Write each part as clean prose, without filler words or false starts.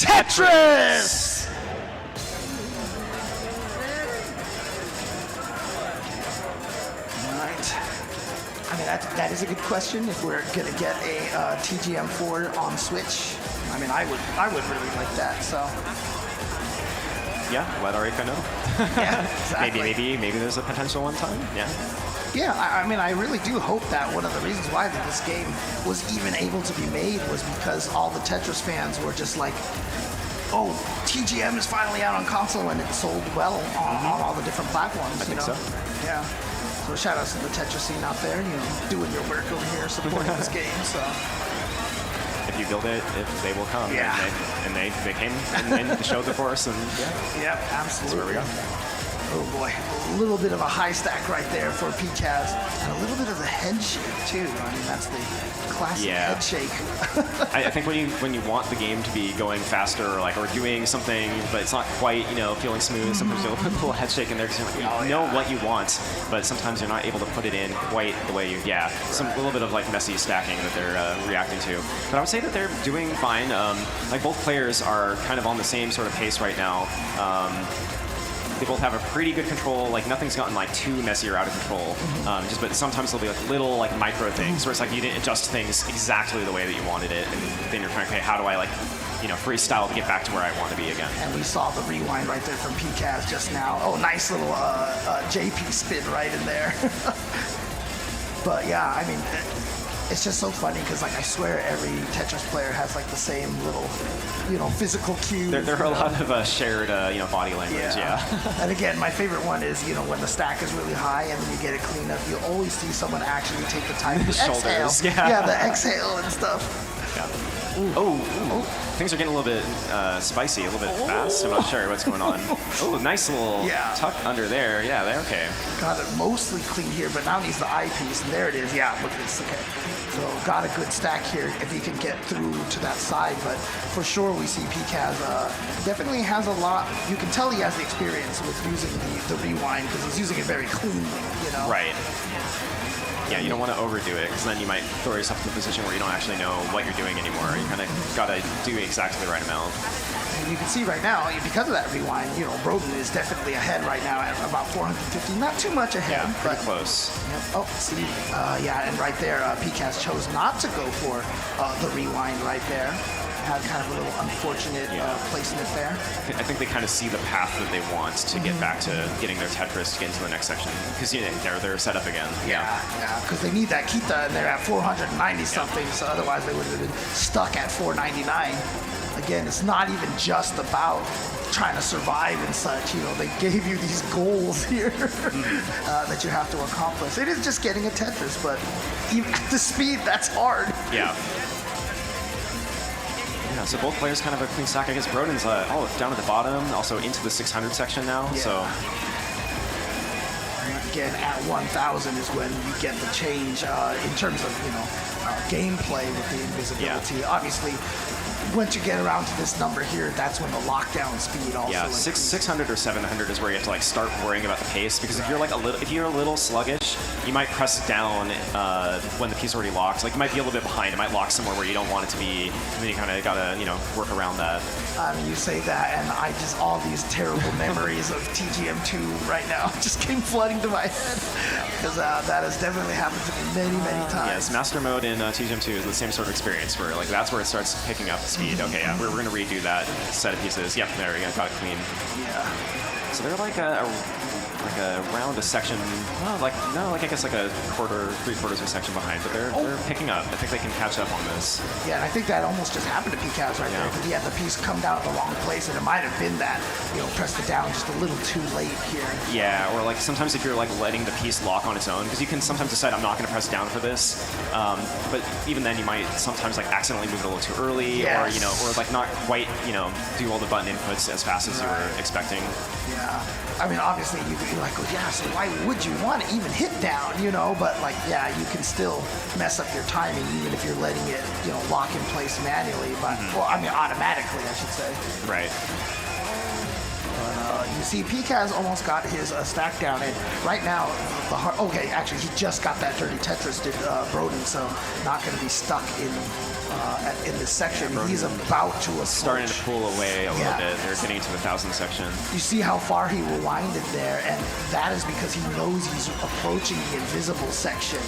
Tetris! Alright. I mean, that is a good question if we're going to get a TGM4 on Switch. I mean, I would really like that, so. Yeah, let Arika know. Yeah, exactly. maybe there's a potential one time. Yeah. Yeah, I mean, I really do hope that one of the reasons why that this game was even able to be made was because all the Tetris fans were just like, oh, TGM is finally out on console, and it sold well on all the different platforms. I think so. Yeah. So shout outs to the Tetris scene out there, doing your work over here, supporting this game. So. If you build it, they will come. Yeah. And they came and showed the course, and yeah, absolutely. That's where we go. Oh boy, a little bit of a high stack right there for PCAS, and a little bit of the head shake too. I mean, that's the classic head shake. I think when you want the game to be going faster, or doing something, but it's not quite feeling smooth, sometimes you'll put a little head shake in there because you know what you want, but sometimes you're not able to put it in quite the way you. A little bit of messy stacking that they're reacting to. But I would say that they're doing fine. Both players are kind of on the same sort of pace right now. They both have a pretty good control. Nothing's gotten too messy or out of control. But sometimes there'll be little micro things where it's you didn't adjust things exactly the way that you wanted it, and then you're trying, okay, how do I freestyle to get back to where I want to be again? And we saw the rewind right there from PCAS just now. Oh, nice little JP spin right in there. But yeah, I mean, it's just so funny because I swear every Tetris player has the same little physical cue. There are a lot of shared body language. Yeah. And again, my favorite one is when the stack is really high and then you get it clean up, you always see someone actually take the time to exhale. Yeah, the exhale and stuff. Yeah. Oh, things are getting a little bit spicy, a little bit fast. I'm not sure what's going on. Oh, nice little tuck under there. Yeah, they're okay. Got it mostly clean here, but now needs the eyepiece, and there it is. Yeah, look at this. Okay. So got a good stack here if he can get through to that side, but for sure we see PCAS definitely has a lot. You can tell he has the experience with using the rewind because he's using it very cleanly, Right. Yeah, you don't want to overdo it because then you might throw yourself into a position where you don't actually know what you're doing anymore. You kind of got to do exactly the right amount. And you can see right now, because of that rewind, Broden is definitely ahead right now at about 450. Not too much ahead. Yeah, pretty close. Yep. Oh, see, and right there, PCAS chose not to go for the rewind right there. Had kind of a little unfortunate placement there. I think they kind of see the path that they want to get back to getting their Tetris to get into the next section because they're set up again. Yeah, because they need that Kita and they're at 490 something, so otherwise they would have been stuck at 499. Again, it's not even just about trying to survive and such. They gave you these goals here that you have to accomplish. It is just getting a Tetris, but even at the speed, that's hard. Yeah. Yeah, so both players kind of a clean stack. I guess Broden's down at the bottom, also into the 600 section now. Yeah. So again, at 1,000 is when you get the change in terms of gameplay with the invisibility. Yeah. Obviously, once you get around to this number here, that's when the lockdown speed also. Yeah, 600 or 700 is where you have to start worrying about the pace because if you're a little sluggish, you might press down when the piece already locks. You might be a little bit behind. It might lock somewhere where you don't want it to be, and then you kind of gotta work around that. I mean, you say that, and all these terrible memories of TGM2 right now just came flooding to my head because that has definitely happened to me many, many times. Yes, Master Mode in TGM2 is the same sort of experience where that's where it starts picking up the speed. Okay, yeah, we're gonna redo that set of pieces. Yep, there we go, got it clean. Yeah. So they're around a section. Well, I guess a quarter, 3/4 of a section behind, but they're picking up. I think they can catch up on this. Yeah, and I think that almost just happened to PCAS right there because he had the piece come down at the wrong place, and it might have been that pressed it down just a little too late here. Yeah, or sometimes if you're letting the piece lock on its own, because you can sometimes decide I'm not going to press down for this, but even then you might sometimes accidentally move it a little too early, or not quite do all the button inputs as fast as you were expecting. Yeah. I mean, obviously, you're so why would you want to even hit down, But, you can still mess up your timing even if you're letting it, lock in place manually. But, well, I mean, automatically, I should say. Right. But, you see, PCAS almost got his stack down, and right now, actually, he just got that dirty Tetris, did Broden, so not going to be stuck in in this section. He's about to approach. Starting to pull away a little bit. They're getting to the 1,000 section. You see how far he rewinded there, and that is because he knows he's approaching the invisible section.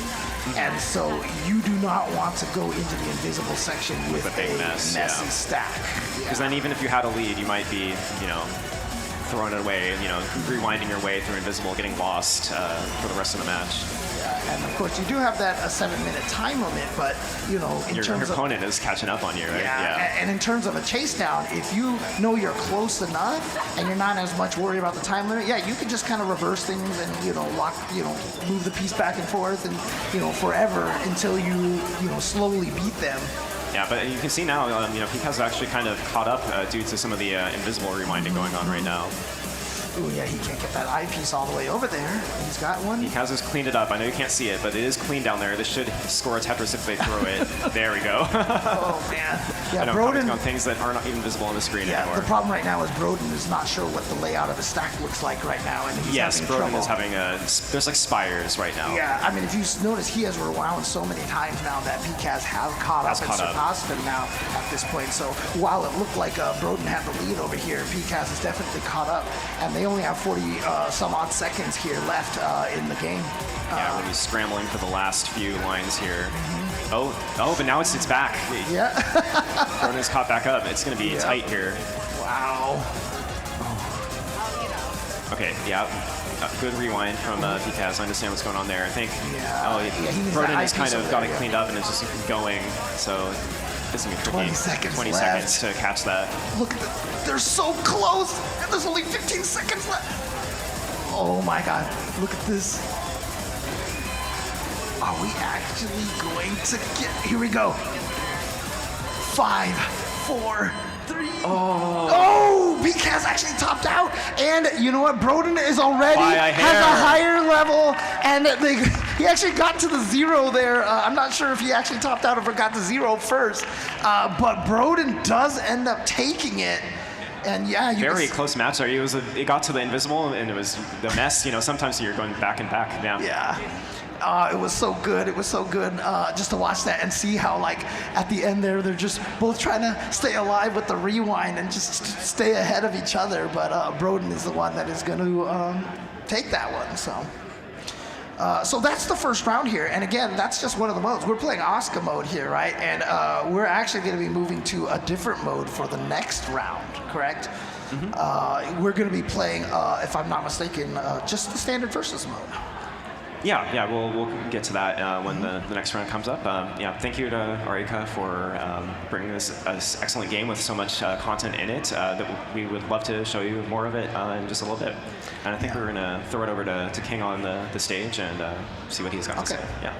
And so you do not want to go into the invisible section with a big mess, messy stack. Because then even if you had a lead, you might be, throwing it away, rewinding your way through invisible, getting lost for the rest of the match. And of course, you do have that 7-minute time limit, but in your terms of opponent is catching up on you, right? And in terms of a chase down, if you know you're close enough and you're not as much worried about the time limit, you can just kind of reverse things and lock, move the piece back and forth and forever until you slowly beat them. Yeah, but you can see now, Pika's actually kind of caught up due to some of the invisible rewinding going on right now. Oh yeah, he can't get that eyepiece all the way over there. He's got one. Pika's has cleaned it up. I know you can't see it, but it is clean down there. This should score a Tetris if they throw it. There we go. Oh man. Yeah, I know, Broden on things that aren't even visible on the screen anymore. The problem right now is Broden is not sure what the layout of the stack looks like right now, and he's yes, having Broden trouble. is having there's like spires right now. Yeah, I mean, if you notice, he has rewound so many times now that Picaz has caught up and surpassed him now at this point. So while it looked like Broden had the lead over here, Picaz is definitely caught up, and they only have 40 some odd seconds here left in the game. Yeah, we'll be scrambling for the last few lines here. Oh, but now it's back. Yeah. Broden's caught back up. It's going to be tight here. Wow. Okay, yeah. Good rewind from Picaz. I understand what's going on there. I think Broden has kind of got it cleaned up and it's just going. So it's going to be tricky. 20 seconds 20 left. seconds to catch that. Look at this. They're so close, and there's only 15 seconds left. Oh my God, look at this. Are we actually going to get, here we go. 5, 4, 3. Oh, Picaz actually topped out. And you know what? Broden is already has a higher level. And he actually got to the 0 there. I'm not sure if he actually topped out or got to 0 first. But Broden does end up taking it. And yeah, very close match there. It got to the invisible and it was the mess. Sometimes you're going back and back. Yeah. It was so good. It was so good just to watch that and see how, like, at the end there, they're just both trying to stay alive with the rewind and just stay ahead of each other. But Broden is the one that is going to take that one. So that's the first round here. And again, that's just one of the modes. We're playing Oscar mode here, right? And we're actually going to be moving to a different mode for the next round, correct? Mm-hmm. We're going to be playing, if I'm not mistaken, just the standard versus mode. Yeah, we'll get to that when the next round comes up. Thank you to Arika for bringing this excellent game with so much content in it that we would love to show you more of it in just a little bit. And I think we're going to throw it over to King on the stage and see what he's got to say. Yeah.